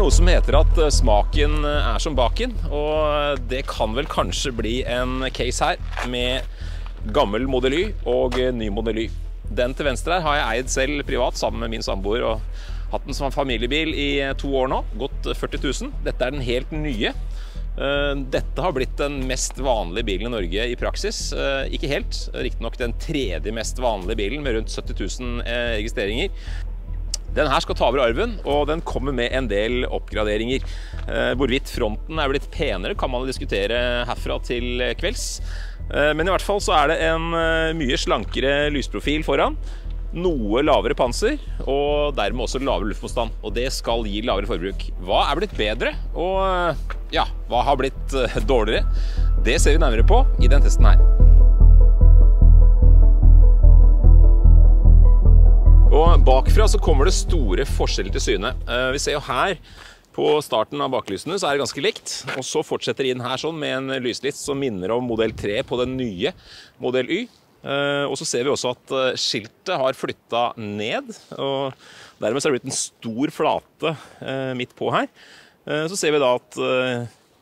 noe som heter at smaken er som baken, og det kan vel kanskje bli en case her med gammel Model Y og ny Model Y. Den til venstre her har jeg eid selv privat sammen med min samboer og hatt den som familiebil i 2 år nå, gått 40 000. Dette er den helt nye. Dette har blitt den mest vanlige bilen i Norge i praksis. Ikke helt, riktig nok den tredje mest vanlige bilen med rundt 70 000 registreringer. Den her skal ta over arven, og den kommer med en del oppgraderinger. Hvorvidt fronten er blitt penere kan man diskutere herfra til kvelds. Men i hvert fall så er det en mye slankere lysprofil foran, noe lavere panser, og dermed også lavere luftmotstand. Og det skal gi lavere forbruk. Hva er blitt bedre, og ja, hva har blitt dårligere? Det ser vi nærmere på i den testen her. Og bakfra så kommer det store forskjeller til syne. Vi ser jo her på starten av baklysene så er det ganske likt, og så fortsetter inn her sånn med en lyslist som minner om Model 3 på den nye Model Y. Og så ser vi også at skiltet har flyttet ned, og dermed så er det blitt en stor flate midt på her. Så ser vi da at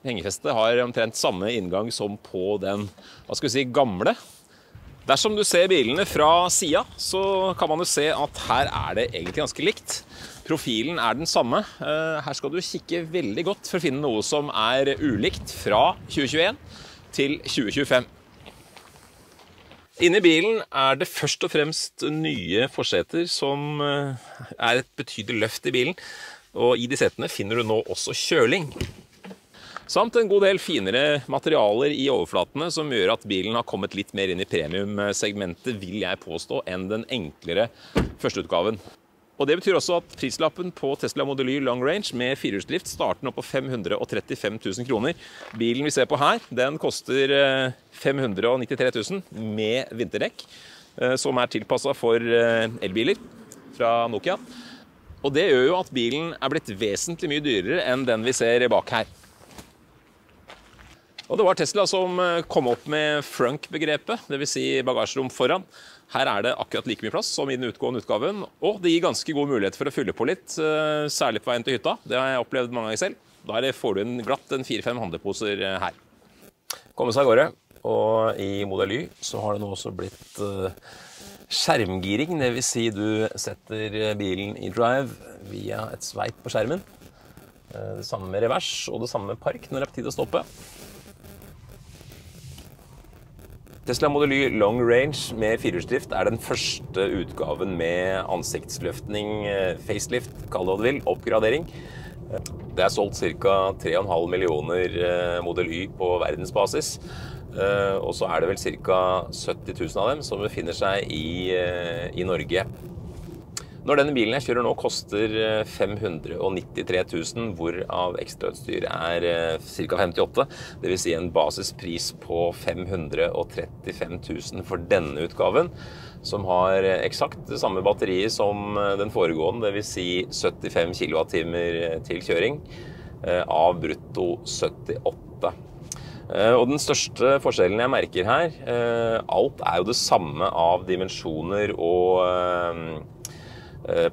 hengefestet har omtrent samme inngang som på den, hva skal vi si, gamle. Dersom du ser bilene fra siden, så kan man jo se at her er det egentlig ganske likt. Profilen er den samme. Her skal du kikke veldig godt for å finne noe som er ulikt fra 2021 til 2025. Inne i bilen er det først og fremst nye forseter som er et betydelig løft i bilen. Og i de setene finner du nå også kjøling. Samt en god del finere materialer i overflatene som gjør at bilen har kommet litt mer inn i premium-segmentet, vil jeg påstå, enn den enklere førsteutgaven. Og det betyr også at prislappen på Tesla Model Y Long Range med firehjulsdrift starter nå på 535 000 kroner. Bilen vi ser på her, den koster 593 000 med vinterdekk, som er tilpasset for elbiler fra Nokia. Og det gjør jo at bilen er blitt vesentlig mye dyrere enn den vi ser bak her. Og det var Tesla som kom opp med frunk-begrepet, det vil si bagasjerom foran. Her er det akkurat like mye plass som i den utgående utgaven, og det gir ganske god mulighet for å fylle på litt, særlig på veien til hytta. Det har jeg opplevd mange ganger selv. Da får du glatt 4-5 handleposer her. Komme seg av gårde, og i Model Y så har det nå også blitt skjermgiring, det vil si du setter bilen i drive via et sveip på skjermen. Det samme med revers, og det samme med park når det er på tid å stoppe. Tesla Model Y Long Range med firehjulsdrift er den første utgaven med ansiktsløftning, facelift, kall det hva du vil, oppgradering. Det er solgt ca. 3,5 millioner Model Y på verdensbasis, og så er det vel ca. 70 000 av dem som befinner seg i Norge. Når denne bilen jeg kjører nå koster 593 000, hvorav ekstrautstyr er ca. 58 000. Det vil si en basispris på 535 000 for denne utgaven, som har eksakt det samme batteriet som den foregående, det vil si 75 kWh til kjøring, av brutto 78. Og den største forskjellen jeg merker her, alt er jo det samme av dimensjoner og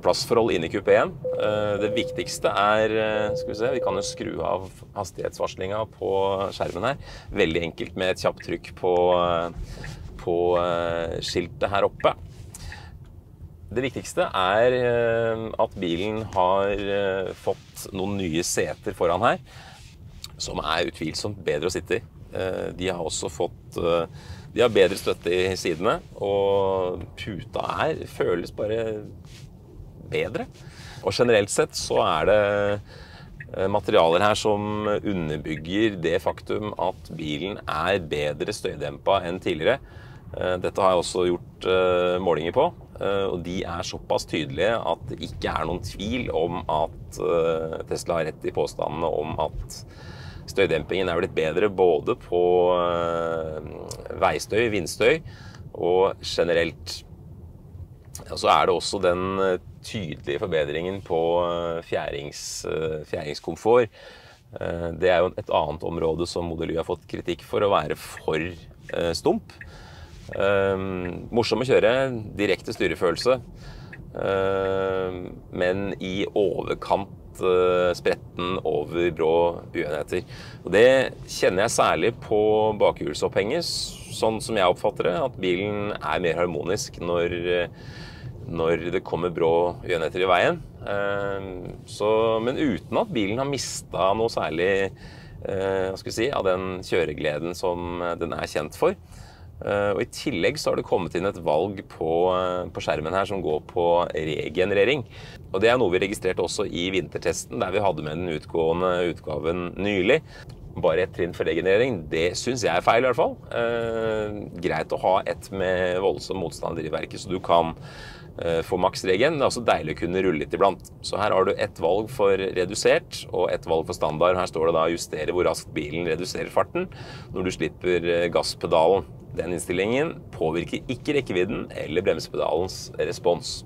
plassforhold inne i kupéen. Det viktigste er, skal vi se, vi kan jo skru av hastighetsvarslingen på skjermen her. Veldig enkelt med et kjapt trykk på skiltet her oppe. Det viktigste er at bilen har fått noen nye seter foran her, som er utvilsomt bedre å sitte i. De har også fått de har bedre støtte i sidene, og puta her føles bare bedre. Og generelt sett så er det materialer her som underbygger det faktum at bilen er bedre støydempet enn tidligere. Dette har jeg også gjort målinger på, og de er såpass tydelige at det ikke er noen tvil om at Tesla har rett i påstandene om at støydempingen er blitt bedre både på veistøy, vindstøy og generelt. Og så er det også den tydelige forbedringen på fjæringskomfort. Det er jo et annet område som Model Y har fått kritikk for å være for stump. Morsom å kjøre, direkte styrefølelse, men i overkant spretten over brå uenheter. Og det kjenner jeg særlig på bakhjulsopphenget, sånn som jeg oppfatter det, at bilen er mer harmonisk når det kommer brå uenheter i veien. Men uten at bilen har mistet noe særlig av den kjøregleden som den er kjent for. Og i tillegg så har det kommet inn et valg på skjermen her som går på regenerering. Og det er noe vi registrerte også i vintertesten, der vi hadde med den utgående utgaven nylig. Bare et trinn for regenerering, det synes jeg er feil i hvert fall. Greit å ha et med voldsom motstand i verket, så du kan få maksregen. Det er også deilig å kunne rulle litt iblant. Så her har du et valg for redusert og et valg for standard. Her står det da justere hvor raskt bilen reduserer farten når du slipper gasspedalen. Den innstillingen påvirker ikke rekkevidden eller bremsepedalens respons.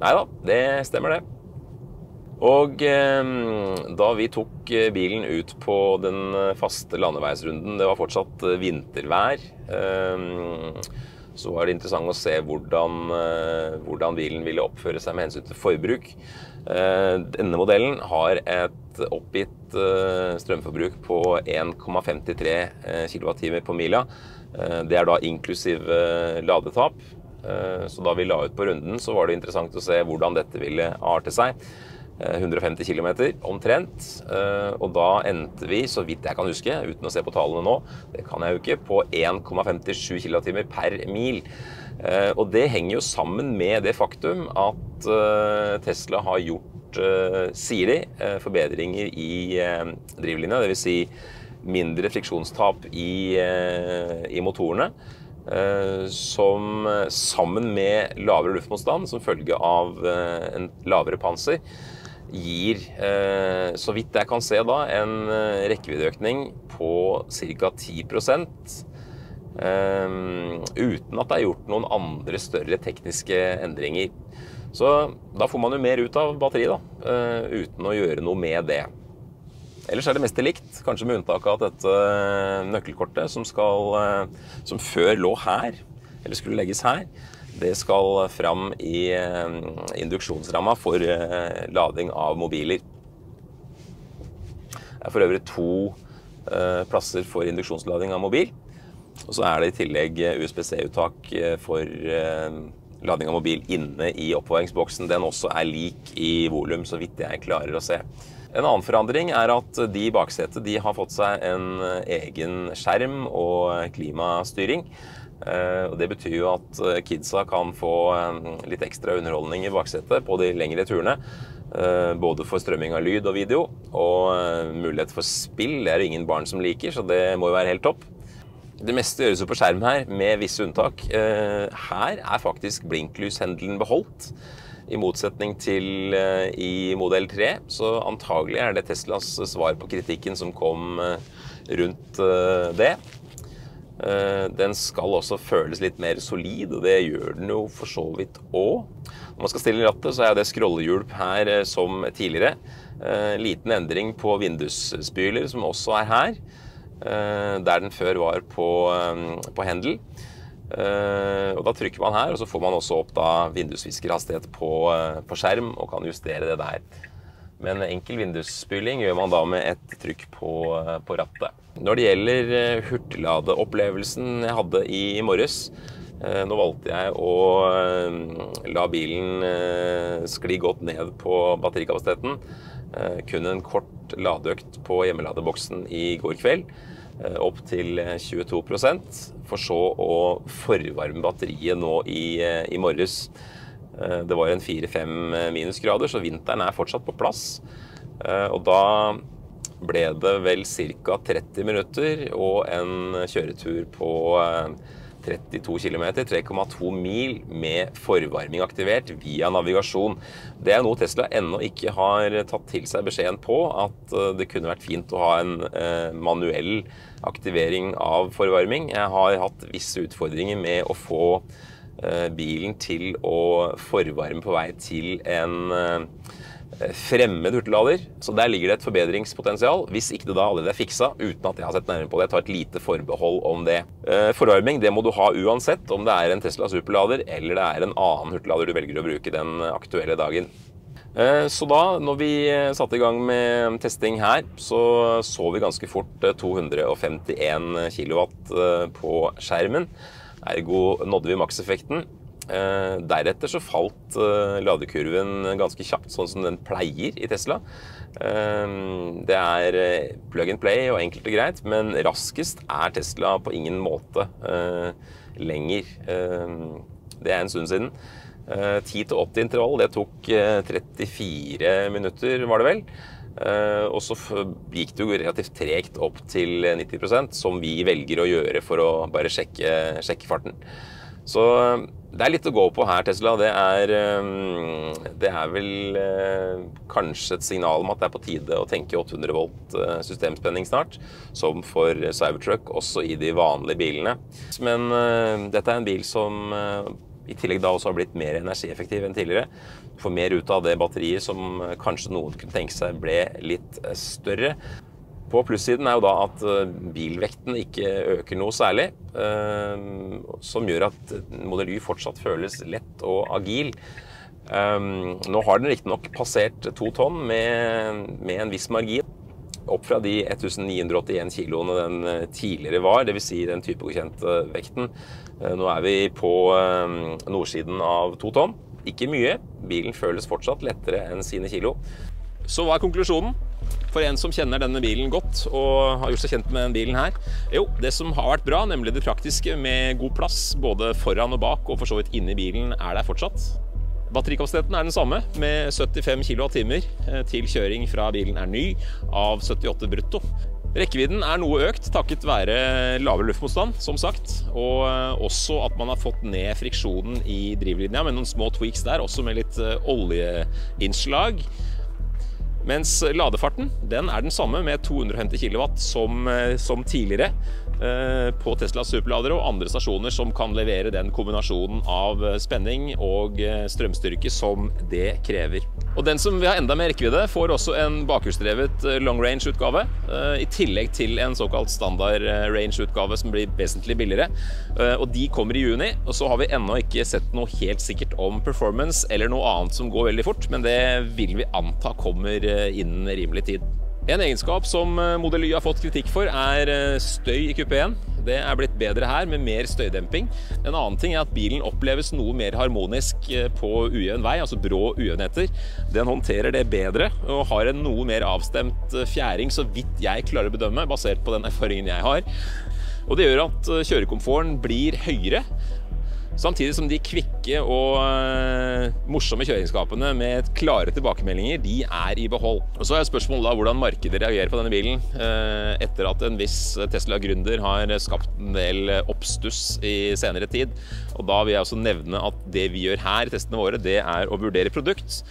Neida, det stemmer det. Og da vi tok bilen ut på den faste landeveisrunden, det var fortsatt vintervær, så var det interessant å se hvordan bilen ville oppføre seg med hensyn til forbruk. Denne modellen har et oppgitt strømforbruk på 1,53 kWh på mila. Det er da inklusiv ladetap. Så da vi la ut på runden, så var det interessant å se hvordan dette ville arte seg. 150 km omtrent, og da endte vi, så vidt jeg kan huske, uten å se på tallene nå, det kan jeg jo ikke, på 1,57 kWh per mil. Og det henger jo sammen med det faktum at Tesla har gjort, sier de, forbedringer i drivlinja, det vil si mindre friksjonstap i motorene, som sammen med lavere luftmotstand som følge av en lavere panser gir, så vidt jeg kan se da, en rekkeviddeøkning på ca. 10%, uten at det er gjort noen andre større tekniske endringer. Så da får man jo mer ut av batteriet da, uten å gjøre noe med det. Ellers er det mest likt, kanskje med unntak av dette nøkkelkortet som før lå her, eller skulle legges her. Det skal fram i induksjonsramma for lading av mobiler. Det er for øvrig 2 plasser for induksjonslading av mobil, og så er det i tillegg USB-C-uttak for lading av mobil inne i oppvaringsboksen. Den også er lik i volum, så vidt jeg klarer å se. En annen forandring er at de i baksetet de har fått seg en egen skjerm og klimastyring. Og det betyr jo at kidsa kan få litt ekstra underholdning i baksetet på de lengre turene. Både for strømming av lyd og video, og mulighet for spill. Det er det ingen barn som liker, så det må jo være helt topp. Det meste gjøres jo på skjerm her, med visse unntak. Her er faktisk blinklyshendelen beholdt, i motsetning til i modell 3, så antagelig er det Teslas svar på kritikken som kom rundt det. Den skal også føles litt mer solid, og det gjør den jo for så vidt også. Når man skal stille i rattet, så er det scrollehjulp her som tidligere. Liten endring på vindusspyler, som også er her, der den før var på hendel. Og da trykker man her, og så får man også opp da vindusviskerhastighet på skjerm, og kan justere det der. Men enkel vindusspyling gjør man da med et trykk på rattet. Når det gjelder hurtigladeopplevelsen jeg hadde i morges, nå valgte jeg å la bilen skli godt ned på batterikapasiteten. Kun en kort ladeøkt på hjemmeladeboksen i går kveld, opp til 22%, for så å forvarme batteriet nå i morges. Det var en 4-5 minusgrader, så vinteren er fortsatt på plass. Og da ble det vel ca. 30 minutter og en kjøretur på 32 km, 3,2 mil med forvarming aktivert via navigasjon. Det er noe Tesla ennå ikke har tatt til seg beskjeden på, at det kunne vært fint å ha en manuell aktivering av forvarming. Jeg har hatt visse utfordringer med å få bilen til å forvarme på vei til en fremmed hurtiglader, så der ligger det et forbedringspotensial, hvis ikke det da allerede er fiksa, uten at jeg har sett nærmere på det. Jeg tar et lite forbehold om det. Forvarming, det må du ha uansett, om det er en Tesla Superlader, eller det er en annen hurtiglader du velger å bruke den aktuelle dagen. Så da, når vi satte i gang med testing her, så vi ganske fort 251 kilowatt på skjermen. Ergo nådde vi makseffekten. Deretter så falt ladekurven ganske kjapt, sånn som den pleier i Tesla. Det er plug and play og enkelt og greit, men raskest er Tesla på ingen måte lenger. Det er en stund siden. 10-80 intervall, det tok 34 minutter, var det vel. Og så gikk det jo relativt tregt opp til 90%, som vi velger å gjøre for å bare sjekke farten. Så det er litt å gå på her, Tesla. Det er vel kanskje et signal om at det er på tide å tenke 800 volt systemspenning snart, som for Cybertruck, også i de vanlige bilene. Men dette er en bil som i tillegg da også har blitt mer energieffektiv enn tidligere. Får mer ut av det batteriet som kanskje noen kunne tenke seg ble litt større. På plussiden er jo da at bilvekten ikke øker noe særlig, som gjør at Model Y fortsatt føles lett og agil. Nå har den riktig nok passert 2 tonn med en viss margin, opp fra de 1981 kiloene den tidligere var, det vil si den typegodkjente vekten. Nå er vi på nordsiden av 2 tonn. Ikke mye, bilen føles fortsatt lettere enn sine kilo. Så hva er konklusjonen? For en som kjenner denne bilen godt og har gjort seg kjent med denne bilen her, jo, det som har vært bra, nemlig det praktiske med god plass, både foran og bak, og for så vidt inne i bilen, er der fortsatt. Batterikapasiteten er den samme, med 75 kWh til kjøring fra bilen er ny, av 78 brutto. Rekkevidden er noe økt, takket være lavere luftmotstand, som sagt, og også at man har fått ned friksjonen i drivlinja, med noen små tweaks der, også med litt oljeinnslag. Mens ladefarten, den er den samme med 250 kW som tidligere på Tesla superladere og andre stasjoner som kan levere den kombinasjonen av spenning og strømstyrke som det krever. Og den som vil ha enda mer rekkevidde får også en bakhjulsdrevet long range utgave, i tillegg til en såkalt standard range utgave som blir vesentlig billigere. Og de kommer i juni, og så har vi ennå ikke sett noe helt sikkert om performance eller noe annet som går veldig fort, men det vil vi anta kommer innen rimelig tid. En egenskap som Model Y har fått kritikk for er støy i kupéen. Det er blitt bedre her med mer støydemping. En annen ting er at bilen oppleves noe mer harmonisk på ujevn vei, altså brå ujevnheter. Den håndterer det bedre og har en noe mer avstemt fjæring, så vidt jeg klarer å bedømme, basert på den erfaringen jeg har. Og det gjør at kjørekomforten blir høyere, samtidig som de kvikke og morsomme kjøringskapene med klare tilbakemeldinger, de er i behold. Og så er spørsmålet da hvordan markedet reagerer på denne bilen, etter at en viss Tesla-gründer har skapt en del oppstuss i senere tid. Og da vil jeg også nevne at det vi gjør her i testene våre, det er å vurdere produkt,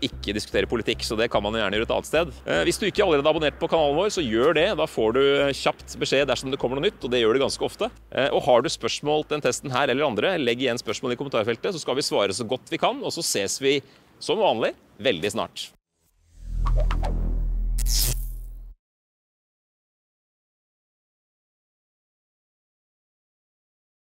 ikke diskutere politikk, så det kan man gjerne gjøre et annet sted. Hvis du ikke allerede er abonnert på kanalen vår, så gjør det. Da får du kjapt beskjed dersom det kommer noe nytt, og det gjør det ganske ofte. Og har du spørsmål til den testen her eller andre, legg igjen spørsmål i kommentarfeltet, så skal vi svare så godt vi kan, og så ses vi som vanlig veldig snart.